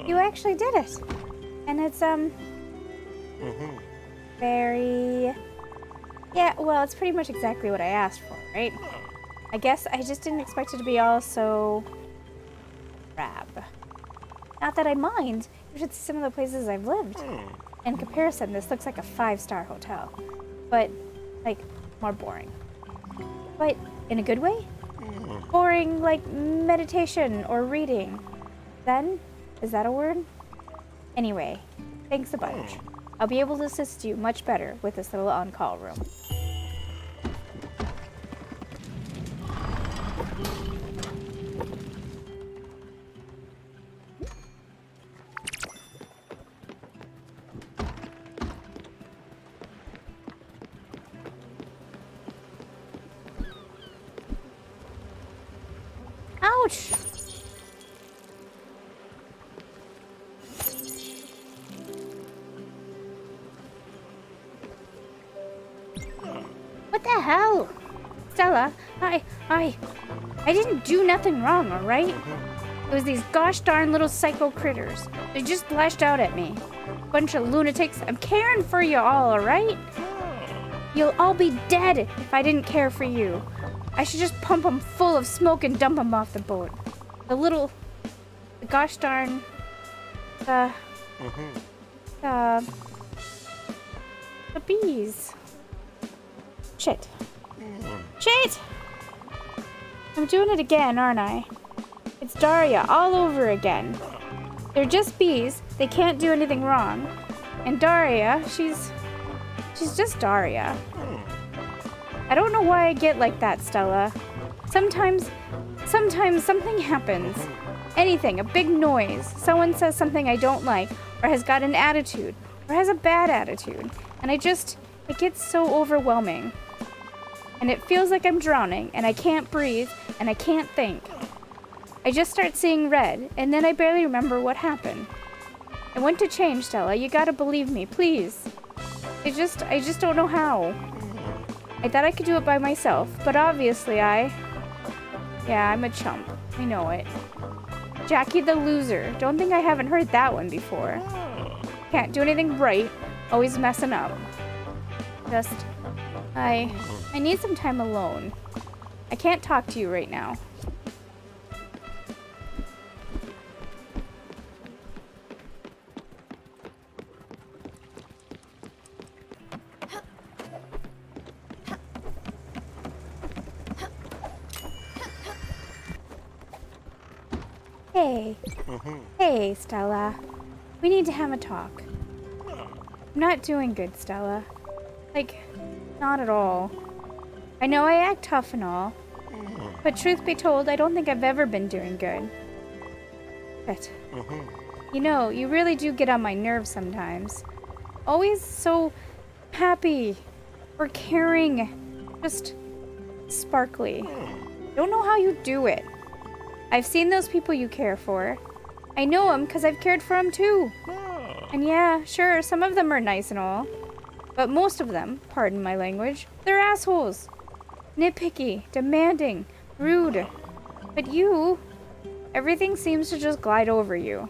You actually did it. And it's, very... Yeah, well, it's pretty much exactly what I asked for, right? I guess I just didn't expect it to be all so... drab. Not that I mind. You should see some of the places I've lived. In comparison, this looks like a 5-star hotel. But, like, more boring. But, in a good way? Boring, like meditation or reading. Zen? Is that a word? Anyway, thanks a bunch. I'll be able to assist you much better with this little on-call room. Ouch! What the hell? Stella, I didn't do nothing wrong, alright? It was these gosh darn little psycho critters. They just lashed out at me. Bunch of lunatics. I'm caring for you all, alright? You'll all be dead if I didn't care for you. I should just pump them full of smoke and dump them off the boat. The gosh darn, the bees. Shit. Shit! I'm doing it again, aren't I? It's Daria all over again. They're just bees. They can't do anything wrong. And Daria, she's just Daria. I don't know why I get like that, Stella. Sometimes something happens. Anything, a big noise. Someone says something I don't like, or has got an attitude, or has a bad attitude. And it gets so overwhelming. And it feels like I'm drowning, and I can't breathe, and I can't think. I just start seeing red, and then I barely remember what happened. I want to change, Stella. You gotta believe me, please. I just don't know how. I thought I could do it by myself, but obviously yeah, I'm a chump. I know it. Jackie the loser. Don't think I haven't heard that one before. Can't do anything right. Always messing up. I need some time alone. I can't talk to you right now. Hey, Stella. We need to have a talk. I'm not doing good, Stella. Like, not at all. I know I act tough and all, but truth be told, I don't think I've ever been doing good. But, you know, you really do get on my nerves sometimes. Always so happy or caring, just sparkly. Don't know how you do it. I've seen those people you care for. I know them because I've cared for them too. And yeah, sure, some of them are nice and all. But most of them, pardon my language, they're assholes. Nitpicky, demanding, rude. But you, everything seems to just glide over you.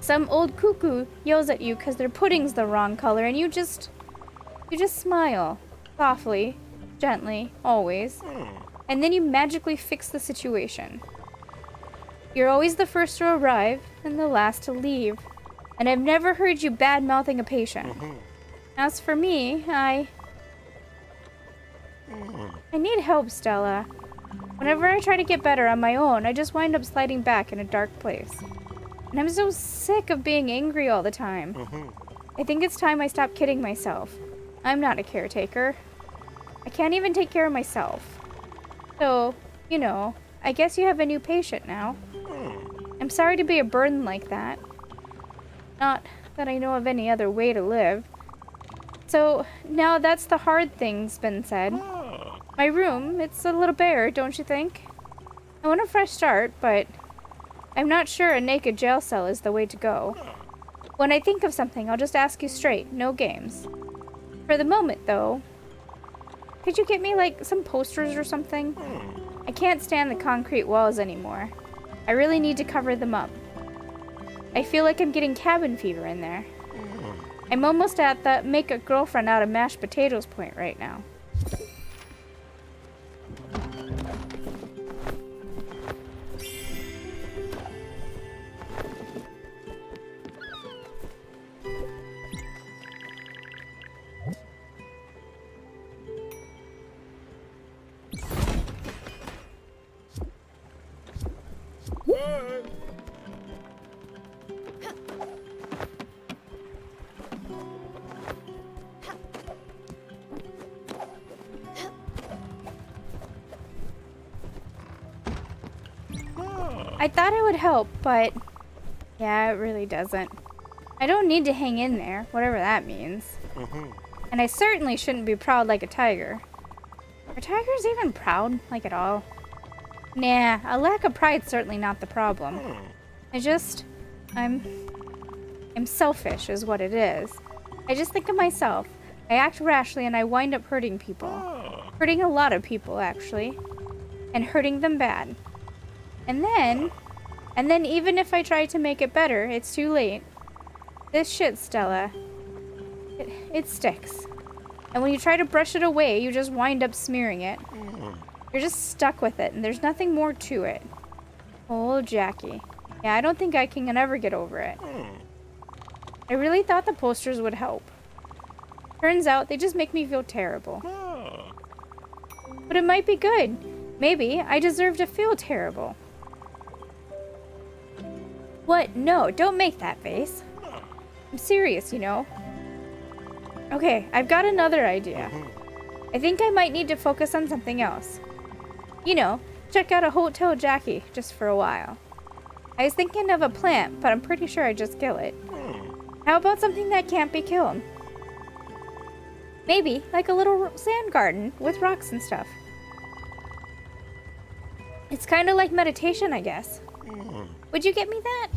Some old cuckoo yells at you because their pudding's the wrong color and you just smile. Softly, gently, always. And then you magically fix the situation. You're always the first to arrive and the last to leave. And I've never heard you bad-mouthing a patient. As for me, I need help, Stella. Whenever I try to get better on my own, I just wind up sliding back in a dark place. And I'm so sick of being angry all the time. I think it's time I stop kidding myself. I'm not a caretaker. I can't even take care of myself. So, you know, I guess you have a new patient now. I'm sorry to be a burden like that. Not that I know of any other way to live. So, now that's the hard thing's been said. My room, it's a little bare, don't you think? I want a fresh start, but I'm not sure a naked jail cell is the way to go. When I think of something, I'll just ask you straight, no games. For the moment, though, could you get me, like, some posters or something? I can't stand the concrete walls anymore. I really need to cover them up. I feel like I'm getting cabin fever in there. I'm almost at the make a girlfriend out of mashed potatoes point right now. I thought it would help, but yeah, it really doesn't. I don't need to hang in there, whatever that means. And I certainly shouldn't be proud like a tiger. Are tigers even proud, like at all? Nah, a lack of pride's certainly not the problem. I'm selfish is what it is. I just think of myself. I act rashly and I wind up hurting people. Hurting a lot of people, actually. And hurting them bad. And then even if I try to make it better, it's too late. This shit, Stella, it sticks. And when you try to brush it away, you just wind up smearing it. You're just stuck with it, and there's nothing more to it. Oh, Jackie. Yeah, I don't think I can ever get over it. I really thought the posters would help. Turns out they just make me feel terrible. But it might be good. Maybe I deserve to feel terrible. What? No, don't make that face. I'm serious, you know. Okay, I've got another idea. I think I might need to focus on something else. You know, check out a Hotel Jackie just for a while. I was thinking of a plant, but I'm pretty sure I'd just kill it. How about something that can't be killed? Maybe like a little sand garden with rocks and stuff. It's kind of like meditation, I guess. Would you get me that?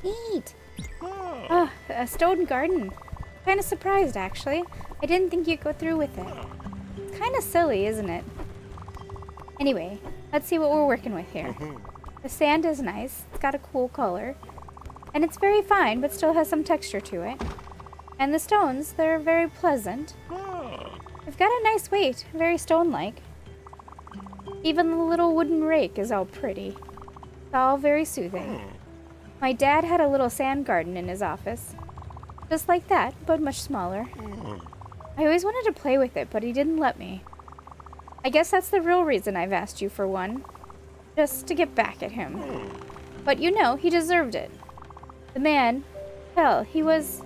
Neat. Oh, a stone garden. Kind of surprised, actually. I didn't think you'd go through with it. It's kind of silly, isn't it? Anyway, let's see what we're working with here. The sand is nice. It's got a cool color. And it's very fine, but still has some texture to it. And the stones, they're very pleasant. They've got a nice weight, very stone-like. Even the little wooden rake is all pretty. It's all very soothing. My dad had a little sand garden in his office. Just like that, but much smaller. I always wanted to play with it, but he didn't let me. I guess that's the real reason I've asked you for one. Just to get back at him. But you know, he deserved it. The man, hell, he was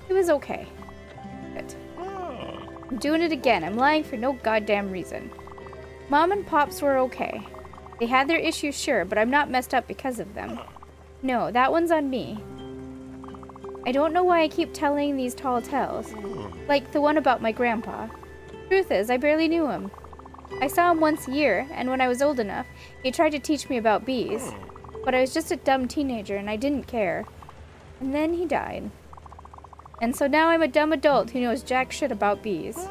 okay. Good. I'm doing it again. I'm lying for no goddamn reason. Mom and Pops were okay. They had their issues, sure, but I'm not messed up because of them. No, that one's on me. I don't know why I keep telling these tall tales. Like the one about my grandpa. Truth is, I barely knew him. I saw him once a year, and when I was old enough, he tried to teach me about bees. But I was just a dumb teenager, and I didn't care. And then he died. And so now I'm a dumb adult who knows jack shit about bees.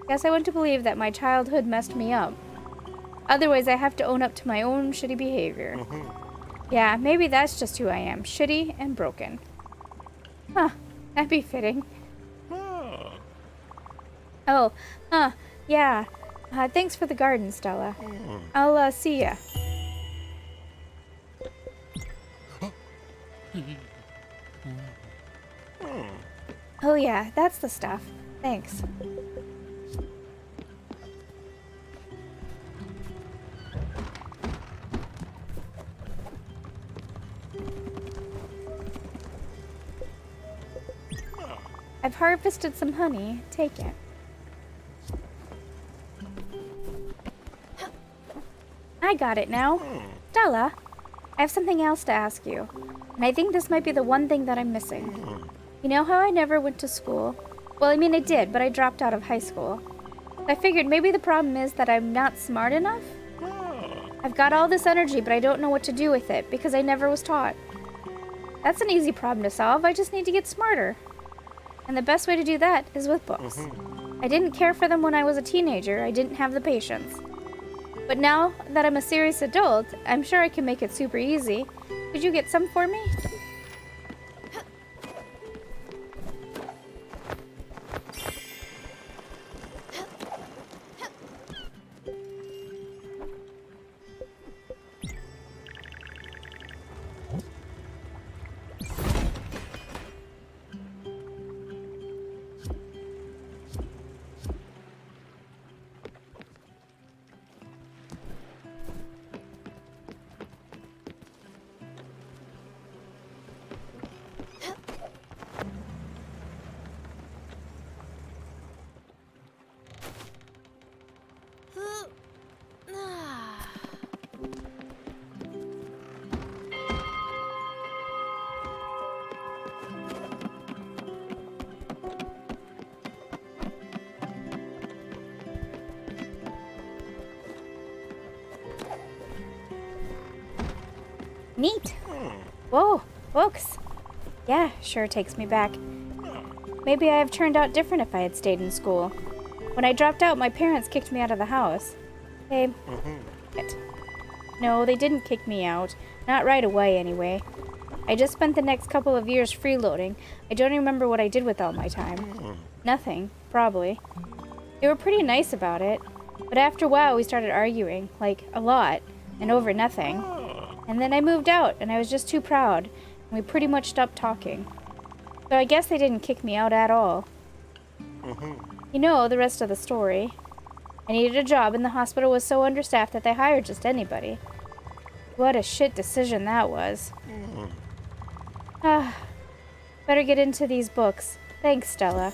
Guess I want to believe that my childhood messed me up. Otherwise, I have to own up to my own shitty behavior. Yeah, maybe that's just who I am. Shitty and broken. Huh, that'd be fitting. Oh, yeah. Thanks for the garden, Stella. I'll, see ya. Oh yeah, that's the stuff. Thanks. I've harvested some honey. Take it. I got it now. Stella, I have something else to ask you. And I think this might be the one thing that I'm missing. You know how I never went to school? Well, I mean, I did, but I dropped out of high school. I figured maybe the problem is that I'm not smart enough? I've got all this energy, but I don't know what to do with it because I never was taught. That's an easy problem to solve. I just need to get smarter. And the best way to do that is with books. I didn't care for them when I was a teenager. I didn't have the patience. But now that I'm a serious adult, I'm sure I can make it super easy. Could you get some for me? Neat. Whoa, books. Yeah, sure takes me back. Maybe I have turned out different if I had stayed in school. When I dropped out, my parents kicked me out of the house. They... No, they didn't kick me out. Not right away, anyway. I just spent the next couple of years freeloading. I don't remember what I did with all my time. Nothing, probably. They were pretty nice about it. But after a while, we started arguing. Like, a lot. And over nothing. And then I moved out, and I was just too proud, and we pretty much stopped talking. So I guess they didn't kick me out at all. You know the rest of the story. I needed a job, and the hospital was so understaffed that they hired just anybody. What a shit decision that was. Better get into these books. Thanks, Stella.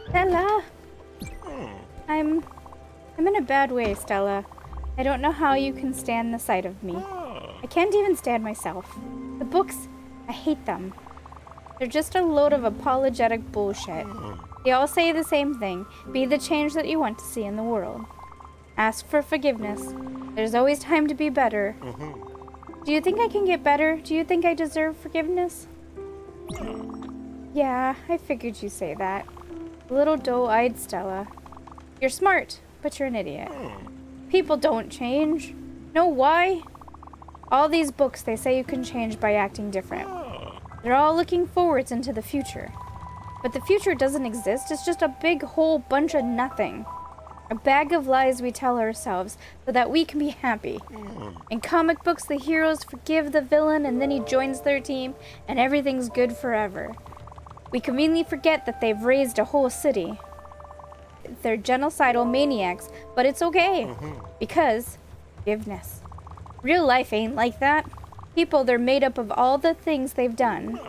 Stella! I'm in a bad way, Stella. I don't know how you can stand the sight of me. I can't even stand myself. The books, I hate them. They're just a load of apologetic bullshit. They all say the same thing. Be the change that you want to see in the world. Ask for forgiveness. There's always time to be better. Do you think I can get better? Do you think I deserve forgiveness? Yeah, I figured you'd say that. Little doe-eyed Stella. You're smart, but you're an idiot. People don't change. Know why? All these books, they say you can change by acting different. They're all looking forwards into the future. But the future doesn't exist. It's just a big whole bunch of nothing. A bag of lies we tell ourselves so that we can be happy. In comic books, the heroes forgive the villain and then he joins their team and everything's good forever. We conveniently forget that they've raised a whole city. They're genocidal maniacs, but it's okay. Because forgiveness. Real life ain't like that. People, they're made up of all the things they've done.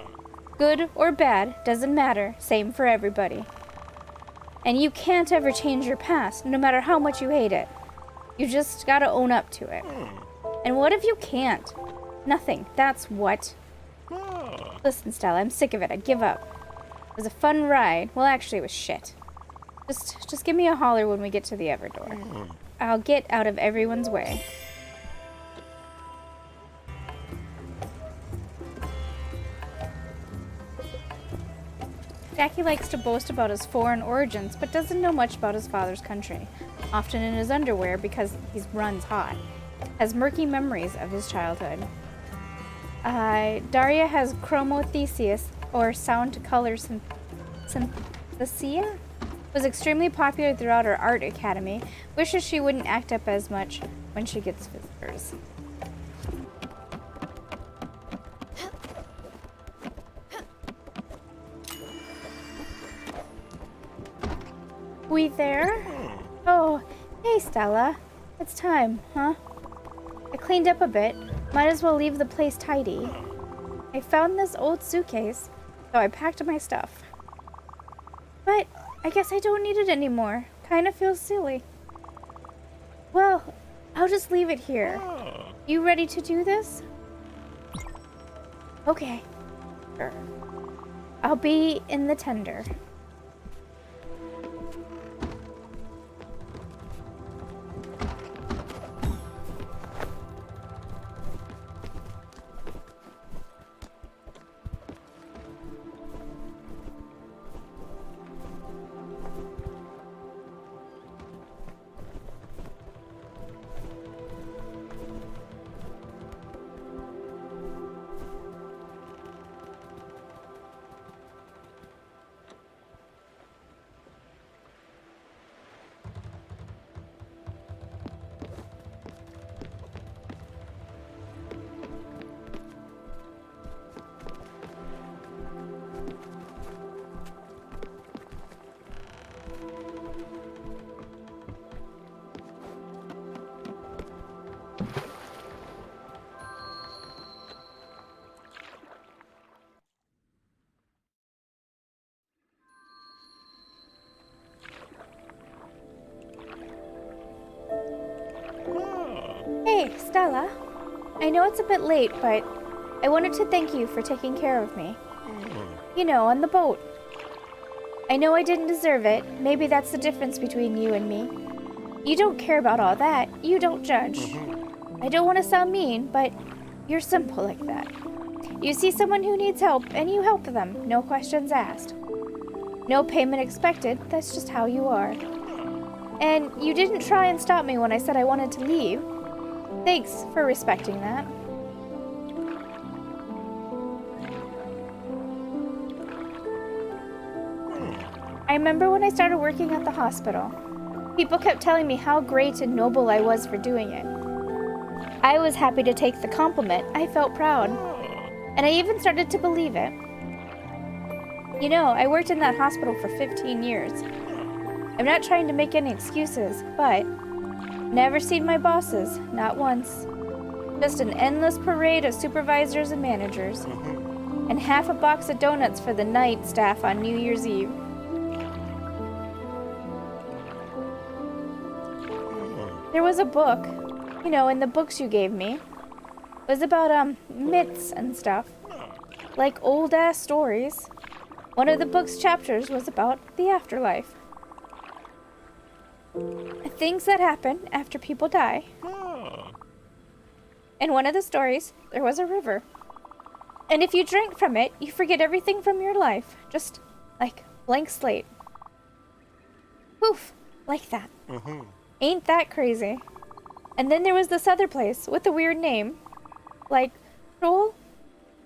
Good or bad, doesn't matter. Same for everybody. And you can't ever change your past, no matter how much you hate it. You just gotta own up to it. And what if you can't? Nothing. That's what. Listen, Stella, I'm sick of it. I give up. It was a fun ride. Well, actually, it was shit. Just give me a holler when we get to the Everdor. I'll get out of everyone's way. Jackie likes to boast about his foreign origins, but doesn't know much about his father's country. Often in his underwear because he runs hot. Has murky memories of his childhood. Daria has chromothesis, or sound to color synthesia? Was extremely popular throughout her art academy. Wishes she wouldn't act up as much when she gets visitors. We there? Oh, hey Stella. It's time, huh? I cleaned up a bit. Might as well leave the place tidy. I found this old suitcase, so I packed my stuff. But I guess I don't need it anymore. Kinda feels silly. Well, I'll just leave it here. You ready to do this? Okay. Sure. I'll be in the tender. Hey, Stella. I know it's a bit late, but I wanted to thank you for taking care of me. You know, on the boat. I know I didn't deserve it. Maybe that's the difference between you and me. You don't care about all that. You don't judge. I don't want to sound mean, but you're simple like that. You see someone who needs help, and you help them. No questions asked. No payment expected. That's just how you are. And you didn't try and stop me when I said I wanted to leave. Thanks for respecting that. I remember when I started working at the hospital. People kept telling me how great and noble I was for doing it. I was happy to take the compliment. I felt proud. And I even started to believe it. You know, I worked in that hospital for 15 years. I'm not trying to make any excuses, but never seen my bosses, not once. Just an endless parade of supervisors and managers. And half a box of donuts for the night staff on New Year's Eve. There was a book, you know, in the books you gave me. It was about, myths and stuff. Like old-ass stories. One of the book's chapters was about the afterlife. Things that happen after people die. In one of the stories, there was a river. And if you drink from it, you forget everything from your life. Just, like, blank slate. Poof, like that. Ain't that crazy? And then there was this other place with a weird name. Like, Shoal?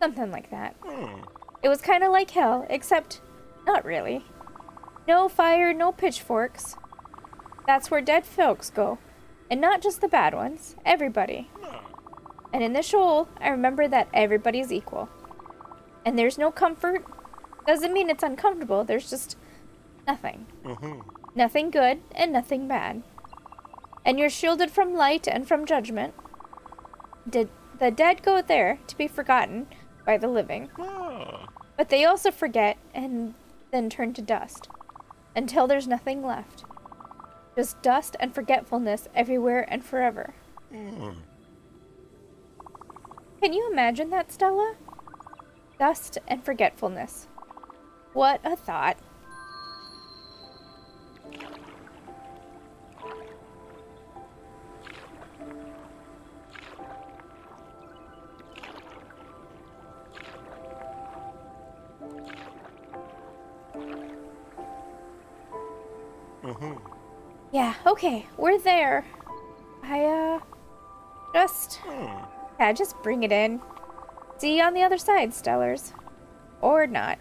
Something like that. It was kind of like hell, except not really. No fire, no pitchforks. That's where dead folks go. And not just the bad ones, everybody. And in the Shoal, I remember that everybody's equal. And there's no comfort. Doesn't mean it's uncomfortable, there's just nothing. Nothing good and nothing bad. And you're shielded from light and from judgment. The dead go there to be forgotten by the living. But they also forget and then turn to dust. Until there's nothing left. Just dust and forgetfulness everywhere and forever. Can you imagine that, Stella? Dust and forgetfulness. What a thought. Yeah, okay, we're there. Just bring it in. See you on the other side, Stellars. Or not.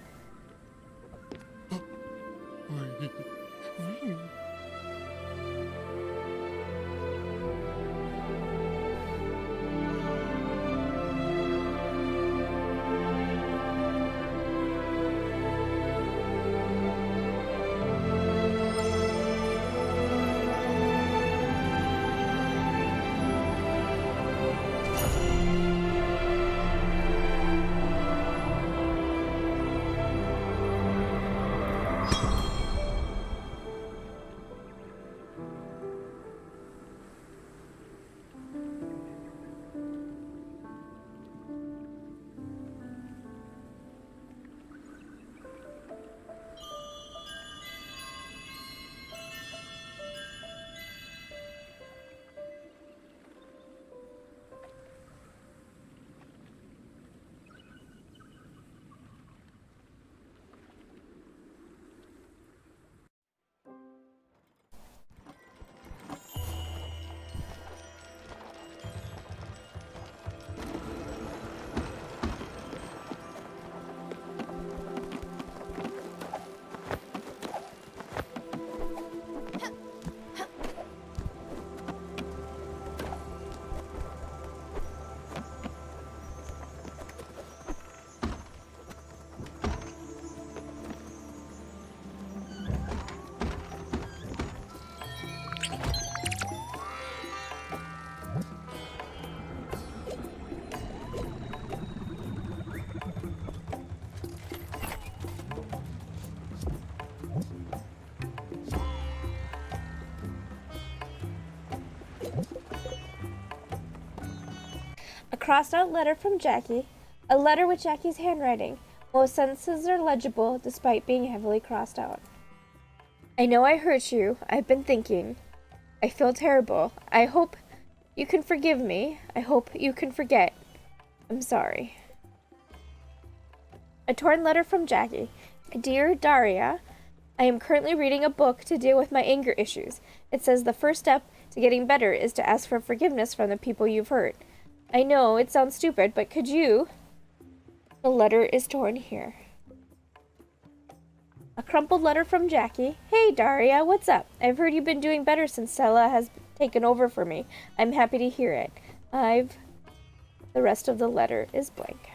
A crossed out letter from Jackie. A letter with Jackie's handwriting. Most sentences are legible despite being heavily crossed out. I know I hurt you. I've been thinking. I feel terrible. I hope you can forgive me. I hope you can forget. I'm sorry. A torn letter from Jackie. Dear Daria, I am currently reading a book to deal with my anger issues. It says the first step to getting better is to ask for forgiveness from the people you've hurt. I know it sounds stupid, but could you? The letter is torn here. A crumpled letter from Jackie. Hey Daria, what's up? I've heard you've been doing better since Stella has taken over for me. I'm happy to hear it. The rest of the letter is blank.